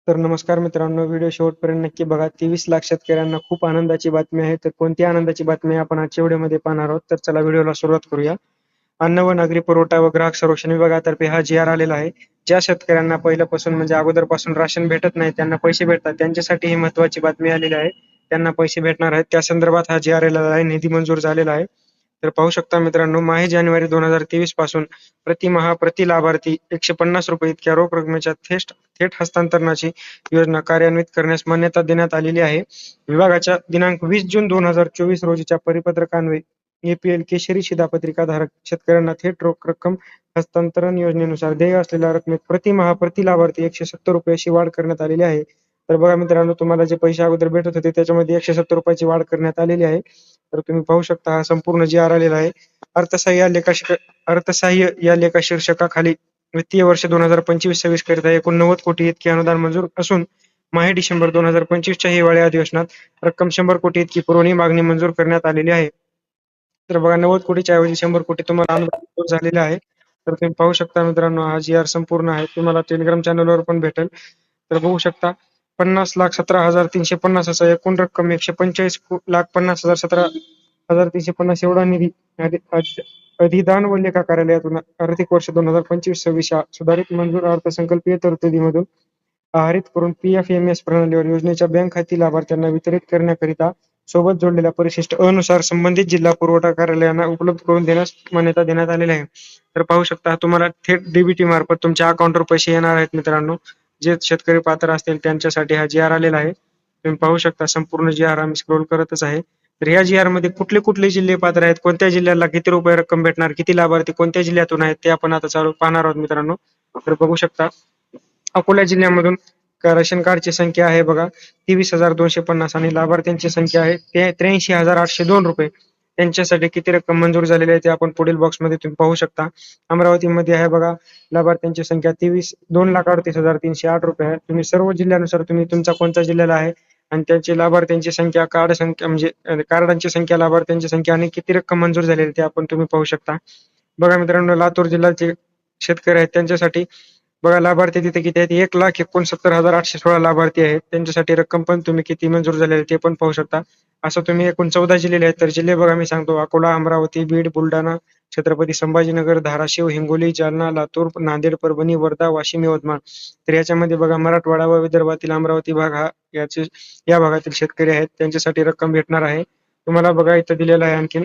तर नमस्कार मित्रांनो, व्हिडिओ शेवटपर्यंत नक्की बघा. 23 लाख शेतकऱ्यांना खूप आनंदाची बातमी आहे. तर कोणती आनंदाची बातमी आहे आपण आजच्या व्हिडिओमध्ये पाहणार आहोत. तर चला व्हिडिओला सुरुवात करूया. अन्न व नागरी पुरवठा व ग्राहक संरक्षण विभागातर्फे हा जी आर आलेला आहे. ज्या शेतकऱ्यांना पहिल्यापासून म्हणजे अगोदरपासून राशन भेटत नाही, त्यांना पैसे भेटतात, त्यांच्यासाठी ही महत्त्वाची बातमी आलेली आहे. त्यांना पैसे भेटणार आहेत. त्या संदर्भात हा जी आर आलेला आहे. निधी मंजूर झालेला आहे. तर पाहू शकता मित्रांनो, माहे जानेवारी 2023 पासून प्रतिमाह प्रति लाभार्थी ₹150 इतक्या रोख रकमेच्या थेट थेट हस्तांतरणाची योजना कार्यान्वित करण्यास मान्यता देण्यात आलेली आहे. विभागाच्या दिनांक 20 जून 2024 रोजीच्या परिपत्रकान्वये एपीएल केशरी शिधापत्रिकाधारक शेतकऱ्यांना थेट रोख रक्कम हस्तांतरण योजनेनुसार देय असलेल्या रकमेत प्रतिमाह प्रति लाभार्थी ₹170 अशी वाढ करण्यात आलेली आहे. तर बघा मित्रांनो, तुम्हाला जे पैसे अगोदर भेटत होते त्याच्यामध्ये ₹170 ची वाढ करण्यात आलेली आहे. तर तुम्ही पाहू शकता हा संपूर्ण जी आर आलेला आहे. अर्थसहाय्य या लेखा शीर्षकाखाली वित्तीय वर्ष 2025-26 करिता एकूण 90 कोटी इतके अनुदान मंजूर असून माहे डिसेंबर 2025 च्या हिवाळी अधिवेशनात रक्कम 100 कोटी इतकी पुरवणी मागणी मंजूर करण्यात आलेली आहे. तर बघा, 90 कोटीच्या ऐवजी 100 कोटी तुम्हाला अनुदान मंजूर झालेले आहे. तर तुम्ही पाहू शकता मित्रांनो, हा जी आर संपूर्ण आहे. तुम्हाला टेलिग्राम चॅनलवर पण भेटेल. तर बघू शकता 50,17,350 असा एकूण रक्कम 125,50,17,350 एवढा निधी अधिदान व लेखा कार्यालयातून आर्थिक वर्ष 2025-26 सुधारित मंजूर अर्थसंकल्पीय तरतुदीमधून आहरित करून पीएफएमएस प्रणालीवर योजनेच्या बँक खाती लाभार्थ्यांना वितरित करण्याकरिता सोबत जोडलेल्या परिशिष्ट अ नुसार संबंधित जिल्हा पुरवठा कार्यालयांना उपलब्ध करून देण्यास मान्यता देण्यात आलेली आहे. तर पाहू शकता तुम्हाला थेट डीबीटी मार्फत तुमच्या अकाउंटवर पैसे येणार आहेत मित्रांनो. जे शेतकरी पात्र असतील त्यांच्यासाठी हा जी आर आलेला आहे. तुम्ही पाहू शकता संपूर्ण जी आर आम्ही स्क्रोल करतच आहे. तर या जी आर मध्ये कुठले कुठले जिल्हे पात्र आहेत, कोणत्या जिल्ह्याला किती रुपये रक्कम भेटणार, किती लाभार्थी कोणत्या जिल्ह्यातून आहेत ते आपण आता चालू पाहणार आहोत मित्रांनो. तर बघू शकता अकोला जिल्ह्यामधून रेशन कार्डची संख्या आहे बघा 23,250 आणि लाभार्थ्यांची संख्या आहे 83,802 रुपये. त्यांच्यासाठी किती रक्कम मंजूर झालेली आहे ते आपण पुढील बॉक्समध्ये तुम्ही पाहू शकता. अमरावतीमध्ये आहे बघा, लाभार्थ्यांची संख्या 2,38,308 रुपये आहे. तुम्ही सर्व जिल्ह्यानुसार तुम्ही तुमचा कोणत्या जिल्ह्याला आहे आणि त्यांची लाभार्थ्यांची संख्या, कार्ड संख्या म्हणजे कार्डांची संख्या, लाभार्थ्यांची संख्या आणि किती रक्कम मंजूर झालेली ते आपण तुम्ही पाहू शकता. बघा मित्रांनो, लातूर जिल्ह्याचे शेतकरी आहेत त्यांच्यासाठी बघा लाभार्थी तिथे किती आहेत, 1,69,816 लाभार्थी आहेत. त्यांच्यासाठी रक्कम पण तुम्ही किती मंजूर झालेली ते पण पाहू शकता. असं तुम्ही एकूण 14 जिल्हे आहेत. तर जिल्हे बघा मी सांगतो: अकोला, अमरावती, बीड, बुलढाणा, छत्रपती संभाजीनगर, धाराशिव, हिंगोली, जालना, लातूर, नांदेड, परभणी, वर्धा, वाशिम, यवतमाळ. तर याच्यामध्ये बघा मराठवाडा व विदर्भातील अमरावती भाग हा या भागातील शेतकरी आहेत, त्यांच्यासाठी रक्कम भेटणार आहे. तुम्हाला बघा इथं दिलेलं आहे आणखीन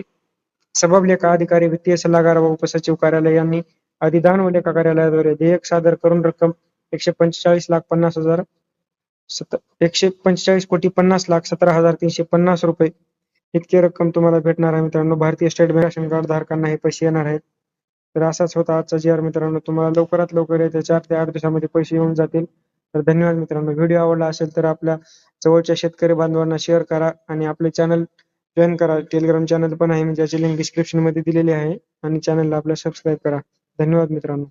सबब लेखा अधिकारी, वित्तीय सल्लागार व उपसचिव कार्यालय यांनी अधिदान व लेखा कार्यालयाद्वारे देयक सादर करून रक्कम 145,50,000 145,50,17,350 रुपये इतकी रक्कम तुम्हाला भेटणार आहे मित्रांनो. भारतीय स्टेट बँक राशन कार्ड धारकांना हे पैसे येणार आहेत. तर असाच होता आजचा जी आर मित्रांनो. तुम्हाला लवकरात लवकर येत्या 4 ते 8 दिवसामध्ये पैसे येऊन जातील. तर धन्यवाद मित्रांनो. व्हिडिओ आवडला असेल तर आपल्या जवळच्या शेतकरी बांधवांना शेअर करा आणि आपले चॅनल जॉईन करा. टेलिग्राम चॅनल पण आहे, ज्याची लिंक डिस्क्रिप्शन मध्ये दिलेली आहे आणि चॅनलला आपल्या सबस्क्राईब करा. धन्यवाद मित्रांनो.